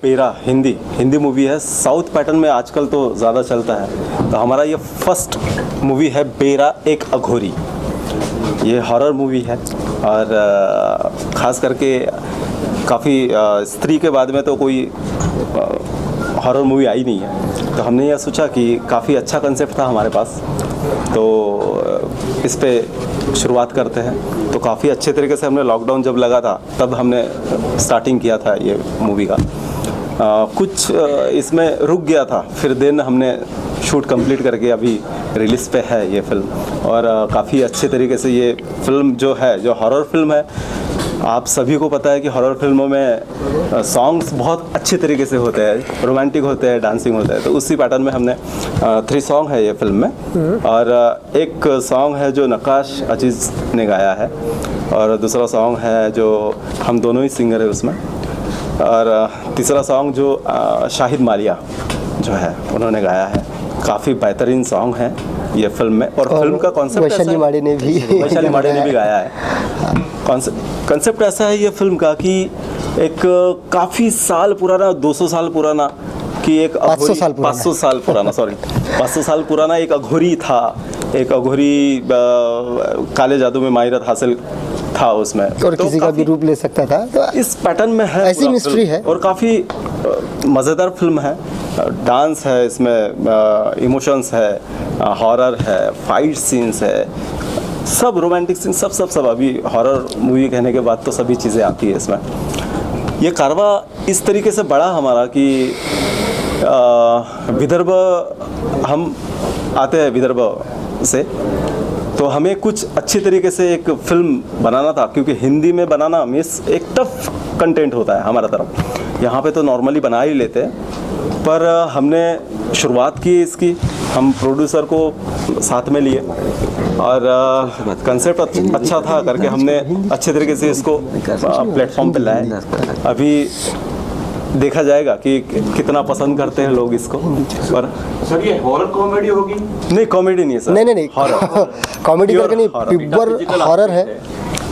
बेरा हिंदी मूवी है। South pattern में आजकल तो ज़्यादा चलता है, तो हमारा ये फर्स्ट मूवी है बेरा एक अघोरी। ये हॉरर मूवी है और ख़ास करके काफ़ी स्त्री के बाद में तो कोई हॉरर मूवी आई नहीं है, तो हमने यह सोचा कि काफ़ी अच्छा कंसेप्ट था हमारे पास, तो इस पे शुरुआत करते हैं। तो काफ़ी अच्छे तरीके से हमने लॉकडाउन जब लगा था तब हमने स्टार्टिंग किया था ये मूवी का। कुछ इसमें रुक गया था, फिर दिन हमने शूट कंप्लीट करके अभी रिलीज़ पे है ये फिल्म। और काफ़ी अच्छे तरीके से ये फिल्म जो है, जो हॉरर फिल्म है, आप सभी को पता है कि हॉरर फिल्मों में सॉन्ग्स बहुत अच्छे तरीके से होते हैं, रोमांटिक होते हैं, डांसिंग होता है, तो उसी पैटर्न में हमने 3 सॉन्ग है ये फिल्म में। और एक सॉन्ग है जो नक्काश अजीज़ ने गाया है, और दूसरा सॉन्ग है जो हम दोनों ही सिंगर है उसमें, और तीसरा सॉन्ग जो शाहिद मालिया जो है उन्होंने गाया है। काफ़ी बेहतरीन सॉन्ग है ये फिल्म में, और फिल्म का कॉन्सेप्ट वैशाली माड़े ने भी गाया है। कॉन्सेप्ट ऐसा है ये फिल्म का कि एक काफ़ी साल पुराना, 200 साल पुराना, कि एक 500 साल पुराना सॉरी 500 साल पुराना एक अघोरी था। एक अघोरी काले जादू में माहिरत हासिल था उसमें, और किसी का भी रूप ले सकता था, तो इस पैटर्न में है, ऐसी मिस्ट्री है और काफ़ी मज़ेदार फिल्म है। डांस है इसमें, इमोशंस है, हॉरर है, फाइट सीन्स है, सब रोमांटिक सीन, सब अभी हॉरर मूवी कहने के बाद तो सभी चीज़ें आती है इसमें। ये कारवा इस तरीके से बढ़ा हमारा कि विदर्भ, हम आते हैं विदर्भ से, तो हमें कुछ अच्छी तरीके से एक फिल्म बनाना था, क्योंकि हिंदी में बनाना मीन्स एक टफ कंटेंट होता है हमारा तरफ। यहाँ पे तो नॉर्मली बना ही लेते हैं, पर हमने शुरुआत की इसकी, हम प्रोड्यूसर को साथ में लिए और कंसेप्ट अच्छा था करके हमने अच्छे तरीके से इसको प्लेटफॉर्म पे लाए। अभी देखा जाएगा कि कितना पसंद करते हैं लोग इसको। पर सर ये हॉरर कॉमेडी होगी? नहीं, कॉमेडी नहीं है सर। नहीं हॉरर कॉमेडी करके नहीं, प्योर हॉरर है।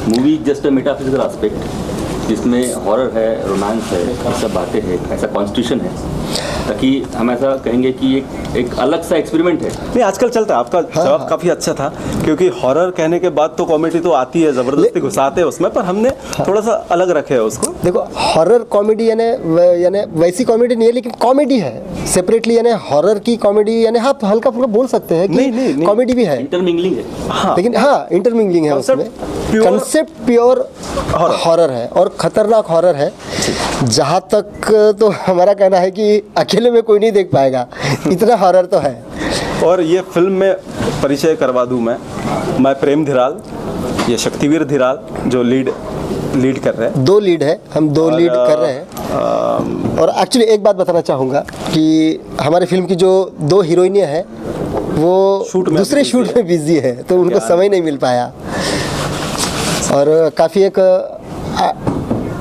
Movie just a metaphysical aspect, जिसमें हॉरर है, रोमांस है, ये सब बातें हैं, ऐसा कॉन्स्टिट्यूशन है, ताकि हम ऐसा कहेंगे कि एक अलग सा एक्सपेरिमेंट है। नहीं, आजकल चलता है। आपका जवाब काफ़ी अच्छा था, क्योंकि हॉरर कहने के बाद तो कॉमेडी तो आती है, ज़बरदस्ती घुसाते हैं उसमें, पर हमने थोड़ा सा अलग रखे है उसको। देखो, हॉरर कॉमेडी यानी वैसी कॉमेडी नहीं है, लेकिन कॉमेडी है सेपरेटली, यानी हॉरर की कॉमेडी, यानी आप हल्का फुल्का बोल सकते हैं कि कॉमेडी भी है, इंटरमिंगलिंग है। हाँ, लेकिन हाँ, इंटरमिंगलिंग है उसमें। कंसेप्ट प्योर हॉरर है और खतरनाक हॉरर है। जहाँ तक तो हमारा कहना है कि अकेले में कोई नहीं देख पाएगा, इतना हॉरर तो है। और ये फिल्म में परिचय करवा दूं मैं प्रेम धीराल, ये शक्तिवीर धीराल जो लीड कर रहे हैं। 2 लीड है, हम 2 लीड कर रहे हैं। और एक्चुअली एक बात बताना चाहूँगा कि हमारी फिल्म की जो 2 हीरोइनें हैं वो दूसरे शूट में बिजी है, तो उनको समय नहीं मिल पाया। और काफ़ी एक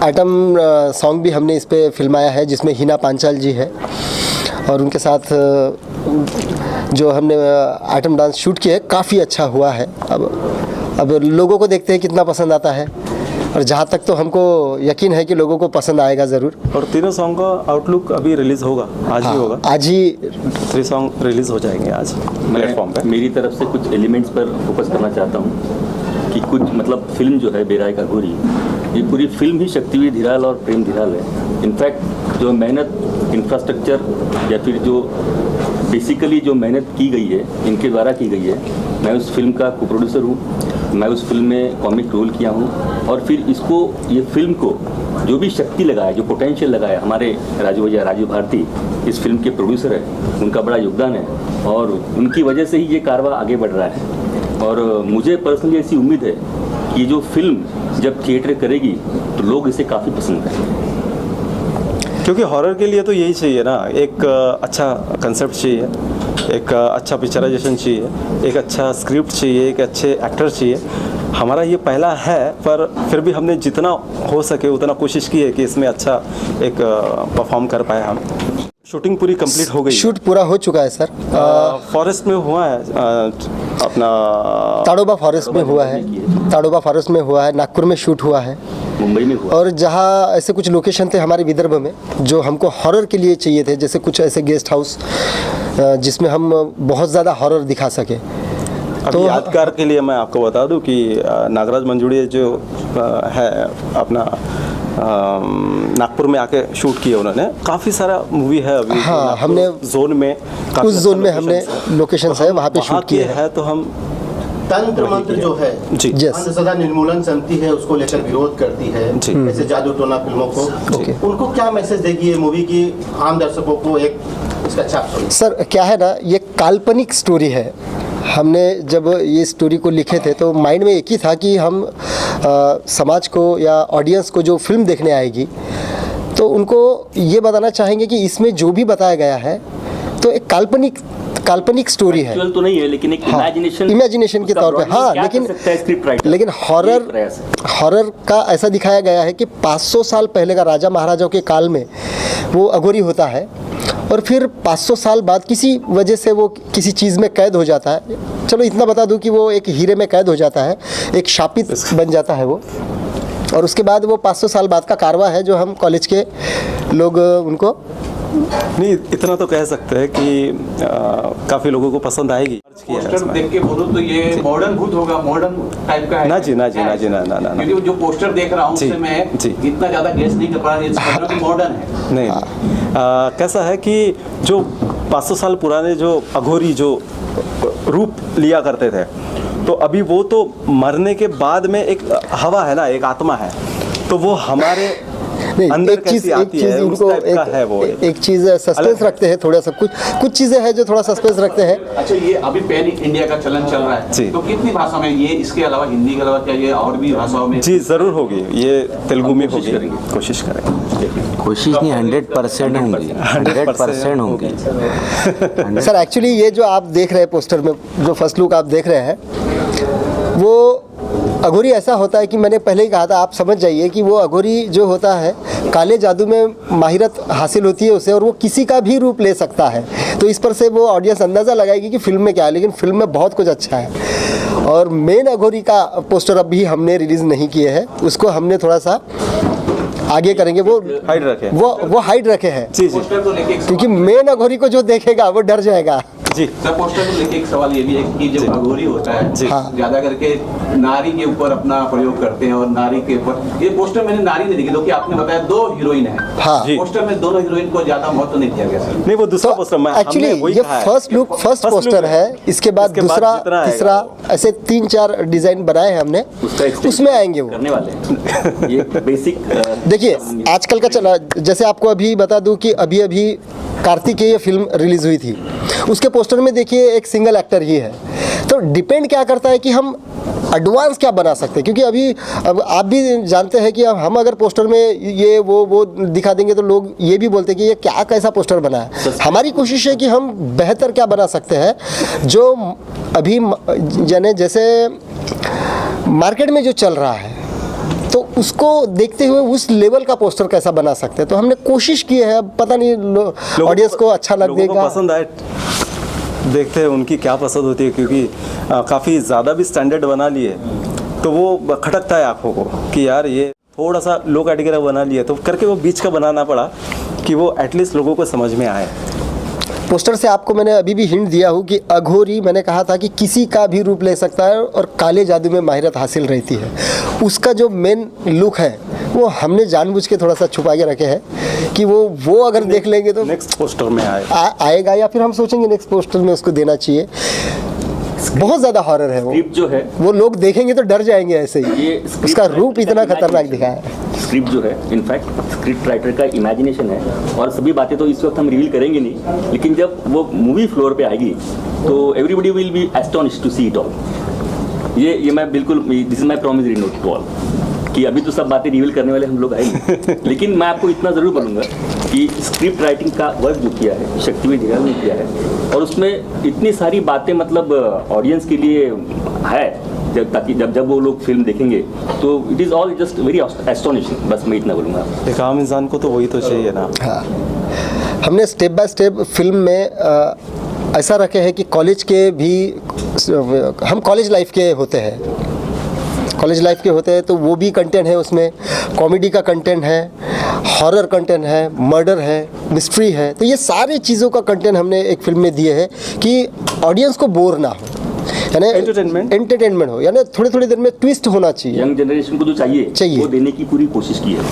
आइटम सॉन्ग भी हमने इस पे फिल्माया है, जिसमें हिना पांचाल जी है, और उनके साथ जो हमने आइटम डांस शूट किया है काफ़ी अच्छा हुआ है। अब लोगों को देखते हैं कितना पसंद आता है, और जहाँ तक तो हमको यकीन है कि लोगों को पसंद आएगा ज़रूर। और तीनों सॉन्ग का आउटलुक अभी रिलीज़ होगा, आज ही होगा, आज ही 3 सॉन्ग रिलीज़ हो जाएंगे आज प्लेटफॉर्म पे। मेरी तरफ से कुछ एलिमेंट्स पर फोकस करना चाहता हूँ कि कुछ मतलब फिल्म जो है बेरा एक अघोरी, ये पूरी फिल्म ही शक्तिवीर धीराल और प्रेम धीराल है। इनफैक्ट जो मेहनत इंफ्रास्ट्रक्चर या फिर जो बेसिकली जो मेहनत की गई है इनके द्वारा की गई है, मैं उस फिल्म का को प्रोड्यूसर हूँ, मैं उस फिल्म में कॉमिक रोल किया हूँ, और फिर इसको ये फिल्म को जो भी शक्ति लगाया, जो पोटेंशियल लगाया, हमारे राजू भारती इस फिल्म के प्रोड्यूसर है, उनका बड़ा योगदान है, और उनकी वजह से ही ये कारवा आगे बढ़ रहा है। और मुझे पर्सनली ऐसी उम्मीद है कि जो फिल्म जब थिएटर करेगी तो लोग इसे काफ़ी पसंद करेंगे, क्योंकि हॉरर के लिए तो यही चाहिए ना, एक अच्छा कंसेप्ट चाहिए, एक अच्छा पिक्चराइजेशन चाहिए, एक अच्छा स्क्रिप्ट चाहिए, एक अच्छे एक्टर चाहिए। हमारा ये पहला है, पर फिर भी हमने जितना हो सके उतना कोशिश की है कि इसमें अच्छा एक परफॉर्म कर पाए हम। शूटिंग पूरी कंप्लीट हो गई, शूट पूरा हो चुका है सर। फॉरेस्ट में हुआ है, अपना ताड़ोबा फॉरेस्ट में हुआ है, ताड़ोबा फॉरेस्ट में हुआ है, नागपुर में शूट हुआ है। मुंबई में हुआ। और जहाँ ऐसे कुछ लोकेशन थे हमारे विदर्भ में जो हमको हॉरर के लिए चाहिए थे, जैसे कुछ ऐसे गेस्ट हाउस जिसमें हम बहुत ज़्यादा हॉरर दिखा सके। तो यादगार के लिए मैं आपको बता दूं कि नागराज मंजुड़िया जो है अपना नागपुर में आके शूट किए उन्होंने, काफ़ी सारा मूवी है अभी। हाँ, हमने जोन में उस जोन में हमने लोकेशन है वहाँ पे शूट किए है। तो हम तंत्र मंत्र जो है जी अंधश्रद्धा निर्मूलन समिति है उसको लेकर विरोध करती है, ऐसे जादू टोना फिल्मों को, उनको क्या मैसेज देगी ये मूवी की आम दर्शकों को, एक इसका छाप? सर क्या है ना, ये काल्पनिक स्टोरी है। हमने जब ये स्टोरी को लिखे थे तो माइंड में एक ही था कि हम समाज को या ऑडियंस को जो फिल्म देखने आएगी तो उनको ये बताना चाहेंगे कि इसमें जो भी बताया गया है तो एक काल्पनिक स्टोरी है। तो नहीं है लेकिन एक इमेजिनेशन के तौर पे, हाँ, लेकिन हॉरर का ऐसा दिखाया गया है कि 500 साल पहले का राजा महाराजाओं के काल में वो अघोरी होता है और फिर 500 साल बाद किसी वजह से वो किसी चीज़ में कैद हो जाता है। चलो इतना बता दूं कि वो एक हीरे में कैद हो जाता है, एक शापित बन जाता है वो, और उसके बाद वो 500 साल बाद का कारवा है जो हम कॉलेज के लोग उनको नहीं, इतना तो कह सकते हैं कि काफ़ी लोगों को पसंद आएगी। पोस्टर देख के बोलो तो ये मॉडर्न भूत होगा, मॉडर्न टाइप का है। ना जी, ना जी, ना जी, ना ना ना, क्योंकि जो पोस्टर देख रहा हूँ उससे मैं इतना ज़्यादा गेस नहीं कर पा रहा कि मॉडर्न है। नहीं, कैसा है कि जो 500 साल पुराने जो अघोरी जो रूप लिया करते थे, तो अभी वो तो मरने के बाद में एक हवा है ना, एक आत्मा है, तो वो हमारे अंदर कैसी आती है, उस टाइप का है वो। एक चीज़ सस्पेंस रखते हैं थोड़ा सा, कुछ चीज़ें हैं जो थोड़ा सस्पेंस रखते हैं। अच्छा, ये अभी पैन इंडिया का चलन चल रहा है, तो कितनी भाषा में ये, इसके अलावा हिंदी के अलावा क्या ये और भी भाषाओं में? जी ज़रूर होगी, ये तेलुगु में होगी, कोशिश करेंगे। कोशिश नहीं, 100% होंगी, 100% होंगी। सर एक्चुअली ये जो आप देख रहे हैं पोस्टर में, जो फर्स्ट लुक आप देख रहे हैं, वो अघोरी ऐसा होता है कि मैंने पहले ही कहा था, आप समझ जाइए कि वो अघोरी जो होता है काले जादू में माहिरत हासिल होती है उसे, और वो किसी का भी रूप ले सकता है। तो इस पर से वो ऑडियंस अंदाज़ा लगाएगी कि फिल्म में क्या है, लेकिन फिल्म में बहुत कुछ अच्छा है। और मेन अघोरी का पोस्टर अभी हमने रिलीज़ नहीं किए हैं, उसको हमने थोड़ा सा आगे करेंगे, वो हाइड रखे, वो हाइड रखे हैं जी जी, क्योंकि मेन अघोरी को जो देखेगा वो डर जाएगा जी। सर पोस्टर को लेके एक सवाल ये भी है कि जब अघोरी होता है ज्यादा करके नारी के ऊपर अपना प्रयोग करते हैं, और नारी के ऊपर ये पोस्टर मैंने नारी नहीं देखी, तो कि आपने बताया 2 हीरोइन है, हाँ, पोस्टर में दोनों हीरोइन को ज्यादा महत्व नहीं दिया गया सर। नहीं, वो दूसरा पोस्टर में एक्चुअली ये फर्स्ट पोस्टर है, इसके बाद दूसरा तीसरा ऐसे 3-4 डिजाइन बनाए हैं हमने, उसमें आएंगे वो करने वाले ये बेसिक। देखिए आजकल का चला, जैसे आपको अभी बता दूं कि अभी कार्तिकेय फिल्म रिलीज हुई थी, उसके पोस्टर में देखिए एक सिंगल एक्टर ही है। तो डिपेंड क्या करता है कि हम एडवांस क्या बना सकते हैं, क्योंकि अभी अब आप भी जानते हैं कि हम अगर पोस्टर में ये वो दिखा देंगे तो लोग ये भी बोलते हैं कि ये क्या कैसा पोस्टर बना है। हमारी कोशिश है कि हम बेहतर क्या बना सकते हैं, जो अभी यानी जैसे मार्केट में जो चल रहा है तो उसको देखते हुए उस लेवल का पोस्टर कैसा बना सकते हैं। तो हमने कोशिश की है, पता नहीं ऑडियंस को अच्छा लगेगा, पसंद आए, देखते हैं उनकी क्या पसंद होती है, क्योंकि काफ़ी ज़्यादा भी स्टैंडर्ड बना लिए तो वो खटकता है आँखों को कि यार ये थोड़ा सा लो कैटेगरी बना लिया, तो करके वो बीच का बनाना पड़ा कि वो एटलीस्ट लोगों को समझ में आए। पोस्टर से आपको मैंने अभी भी हिंट दिया हूँ कि अघोरी मैंने कहा था कि किसी का भी रूप ले सकता है और काले जादू में माहिरत हासिल रहती है। उसका जो मेन लुक है वो हमने जानबूझ के थोड़ा सा छुपा के रखे हैं कि वो अगर देख लेंगे तो नेक्स्ट पोस्टर में आएगा, या फिर हम सोचेंगे नेक्स्ट पोस्टर में उसको देना चाहिए। बहुत ज़्यादा हॉरर है वो, स्क्रिप्ट जो है वो लोग देखेंगे तो डर जाएंगे ऐसे ही, उसका रूप इतना खतरनाक दिखाया है। स्क्रिप्ट जो है इनफैक्ट स्क्रिप्ट राइटर का इमेजिनेशन है, और सभी बातें तो इस वक्त हम रिवील करेंगे नहीं, लेकिन जब वो मूवी फ्लोर पे आएगी तो everybody will be astonished to see it all. ये मैं बिल्कुल, this is my promise note to all, कि अभी तो सब बातें रिवील करने वाले हम लोग आए नहीं, लेकिन मैं आपको इतना ज़रूर बोलूँगा कि स्क्रिप्ट राइटिंग का वर्क जो किया है शक्तिवीर धीराल ने किया है, और उसमें इतनी सारी बातें मतलब ऑडियंस के लिए है, ताकि जब वो लोग फिल्म देखेंगे तो it is all just very astonishing. बस मैं इतना बोलूँगा। एक आम इंसान को तो वही तो चाहिए ना। हाँ, हमने स्टेप बाय स्टेप फिल्म में ऐसा रखे हैं कि कॉलेज के भी, हम कॉलेज लाइफ के होते हैं, कॉलेज लाइफ के होते हैं, तो वो भी कंटेंट है उसमें, कॉमेडी का कंटेंट है, हॉरर कंटेंट है, मर्डर है, मिस्ट्री है। तो ये सारी चीज़ों का कंटेंट हमने एक फिल्म में दिए है कि ऑडियंस को बोर ना हो, यानी एंटरटेनमेंट हो, यानी थोड़ी थोड़ी देर में ट्विस्ट होना चाहिए। यंग जनरेशन को जो चाहिए वो देने की पूरी कोशिश की है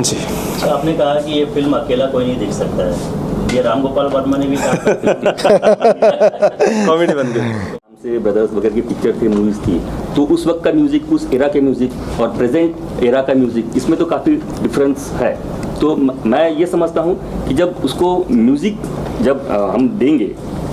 जी। अच्छा, आपने कहा कि ये फिल्म अकेला कोई नहीं देख सकता है, ये राम गोपाल वर्मा ने भी कॉमेडी बन गई। से ब्रदर्स वगैरह की पिक्चर थी, मूवीज थी, तो उस वक्त का म्यूजिक, उस एरा के म्यूजिक और प्रेजेंट एरा का म्यूजिक, इसमें तो काफ़ी डिफरेंस है। तो मैं ये समझता हूँ कि जब उसको म्यूजिक जब हम देंगे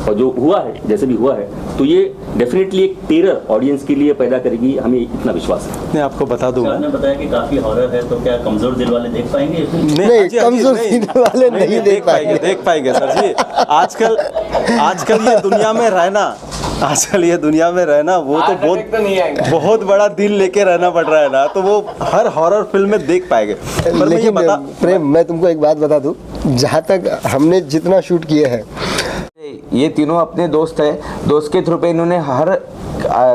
और जो हुआ है, जैसे भी हुआ है, तो ये डेफिनेटली एक टेरर ऑडियंस के लिए पैदा करेगी, हमें इतना विश्वास है। मैं आपको बता दूंगा, आपने बताया कि काफ़ी हॉरर है, तो क्या कमज़ोर दिल वाले देख पाएंगे? नहीं, कमजोर दिल वाले नहीं देख पाएंगे। देख पाएंगे सर जी। आजकल ये दुनिया में रहना, आजकल ये दुनिया में रहना, वो तो बहुत बड़ा दिल लेके रहना पड़ रहा है ना, तो वो हर हॉरर फिल्म में देख पाएंगे। पर लेकिन प्रेम, मैं तुमको एक बात बता दूं, जहाँ तक हमने जितना शूट किए हैं, ये तीनों अपने दोस्त है, दोस्त के थ्रू पे इन्होंने हर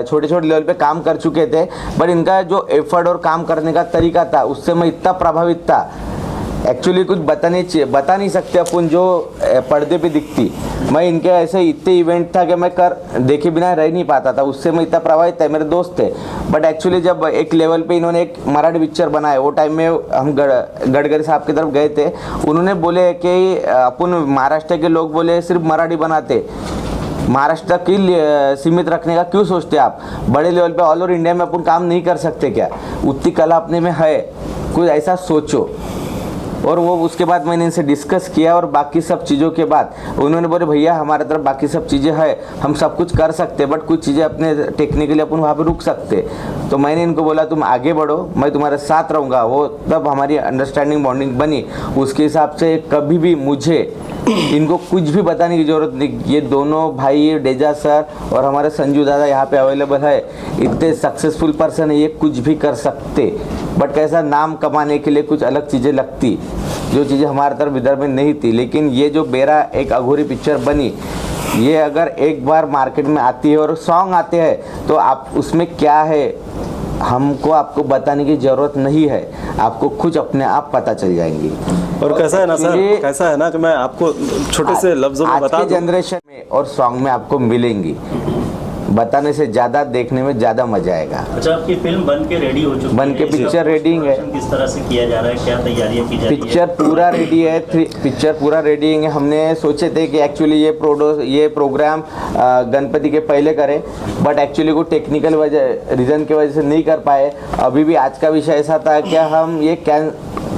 छोटे छोटे लेवल पे काम कर चुके थे, बट इनका जो एफर्ट और काम करने का तरीका था उससे मैं इतना प्रभावित था। एक्चुअली कुछ बता नहीं सकते अपन जो पर्दे पे दिखती। मैं इनके ऐसे इतने इवेंट था कि मैं देखे बिना रह नहीं पाता था, उससे मैं इतना प्रभावित था। मेरे दोस्त थे, बट एक्चुअली जब एक लेवल पे इन्होंने एक मराठी पिक्चर बनाया, वो टाइम में हम गडकरी साहब की तरफ गए थे, उन्होंने बोले कि अपन महाराष्ट्र के लोग बोले सिर्फ मराठी बनाते, महाराष्ट्र की सीमित रखने का क्यों सोचते आप, बड़े लेवल पे ऑल ओवर इंडिया में अपन काम नहीं कर सकते क्या, उतनी कला अपने में है, कुछ ऐसा सोचो। और वो उसके बाद मैंने इनसे डिस्कस किया और बाकी सब चीज़ों के बाद उन्होंने बोले भैया हमारे तरफ बाकी सब चीज़ें है, हम सब कुछ कर सकते, बट कुछ चीज़ें अपने टेक्निकली अपन वहाँ पे रुक सकते। तो मैंने इनको बोला तुम आगे बढ़ो, मैं तुम्हारे साथ रहूँगा। वो तब हमारी अंडरस्टैंडिंग बॉन्डिंग बनी। उसके हिसाब से कभी भी मुझे इनको कुछ भी बताने की ज़रूरत नहीं। ये दोनों भाई डेजा सर और हमारे संजू दादा यहाँ पे अवेलेबल है, इतने सक्सेसफुल पर्सन है, ये कुछ भी कर सकते, बट कैसा नाम कमाने के लिए कुछ अलग चीज़ें लगती, जो चीज़ें हमारे तरफ विदर्भ में नहीं थी। लेकिन ये जो बेरा एक अघोरी पिक्चर बनी, ये अगर एक बार मार्केट में आती है और सॉन्ग आते हैं तो आप उसमें क्या है हमको आपको बताने की ज़रूरत नहीं है, आपको खुद अपने आप पता चल जाएंगी। और कैसा है ना सर, कैसा है ना कि मैं आपको छोटे से लफ्जों में बता दूं, आज के जनरेशन में और सॉन्ग में आपको मिलेंगी, बताने से ज़्यादा देखने में ज़्यादा मजा आएगा। अच्छा, आपकी फिल्म बन के रेडी हो चुकी है, बन के पिक्चर रेडी है, किस तरह से किया जा रहा है, क्या तैयारियां की जा रही है? पिक्चर पूरा रेडी है, पिक्चर पूरा रेडी है। हमने सोचे थे कि एक्चुअली ये प्रोग्राम गणपति के पहले करें, बट एक्चुअली को टेक्निकल रीज़न की वजह से नहीं कर पाए। अभी भी आज का विषय ऐसा था कि हम ये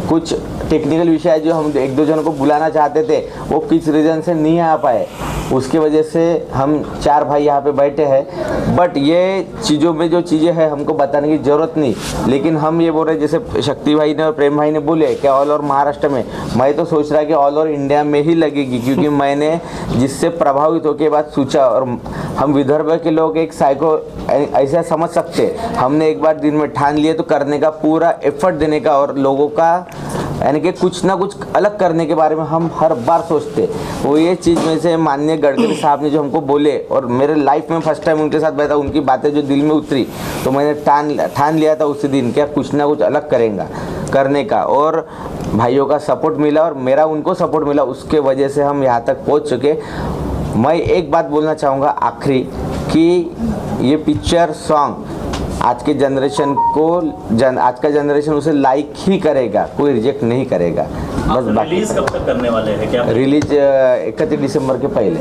कुछ टेक्निकल विषय जो हम एक दो जनों को बुलाना चाहते थे, वो किस रीज़न से नहीं आ पाए, उसके वजह से हम 4 भाई यहाँ पे बैठे हैं। बट ये चीज़ों में जो चीज़ें हैं हमको बताने की ज़रूरत नहीं, लेकिन हम ये बोल रहे जैसे शक्ति भाई ने और प्रेम भाई ने बोले कि ऑल ओवर महाराष्ट्र में, मैं तो सोच रहा कि ऑल ओवर इंडिया में ही लगेगी, क्योंकि मैंने जिससे प्रभावित होकर बात सोचा। और हम विदर्भ के लोग एक साइको ऐसा समझ सकते, हमने एक बार दिन में ठान लिए तो करने का, पूरा एफर्ट देने का, और लोगों का यानी कि कुछ ना कुछ अलग करने के बारे में हम हर बार सोचते। वो ये चीज़ में से माननीय गडकरी साहब ने जो हमको बोले, और मेरे लाइफ में फर्स्ट टाइम उनके साथ बैठा, उनकी बातें जो दिल में उतरी, तो मैंने ठान लिया था उसी दिन क्या कुछ ना कुछ अलग करेंगे करने का। और भाइयों का सपोर्ट मिला और मेरा उनको सपोर्ट मिला, उसके वजह से हम यहाँ तक पहुँच चुके। मैं एक बात बोलना चाहूँगा आखिरी, कि ये पिक्चर सॉन्ग आज के जनरेशन को आज का जनरेशन उसे लाइक ही करेगा, कोई रिजेक्ट नहीं करेगा। बस रिलीज कब तक करने वाले हैं? क्या रिलीज 31 दिसंबर के पहले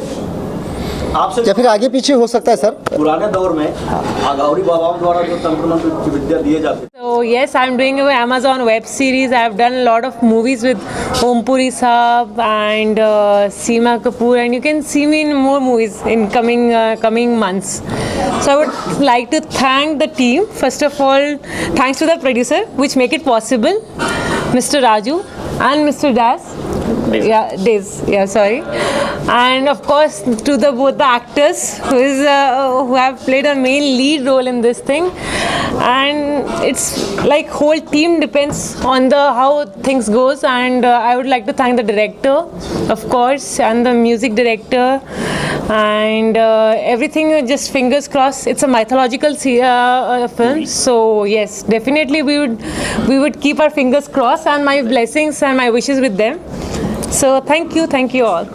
आपसे या फिर आगे पीछे हो सकता है सर? पुराने दौर में अघौरी बाबाओं द्वारा जो तंत्र मंत्र की विद्या दिए जाते। So yes, I'm doing an Amazon web series. I've done a lot of movies with Om Puri Saab and Seema Kapoor, and you can see me in more movies in coming months. So I would like to thank the team. First of all, thanks to the producer, which make it possible, Mr. Raju and Mr. Das. Sorry. And of course to both the actors who have played a main lead role in this thing. And it's like whole team depends on how things goes. And I would like to thank the director, of course, and the music director, and everything just fingers crossed. It's a mythological film, so yes, definitely we would keep our fingers crossed and my blessings and my wishes with them. So thank you all.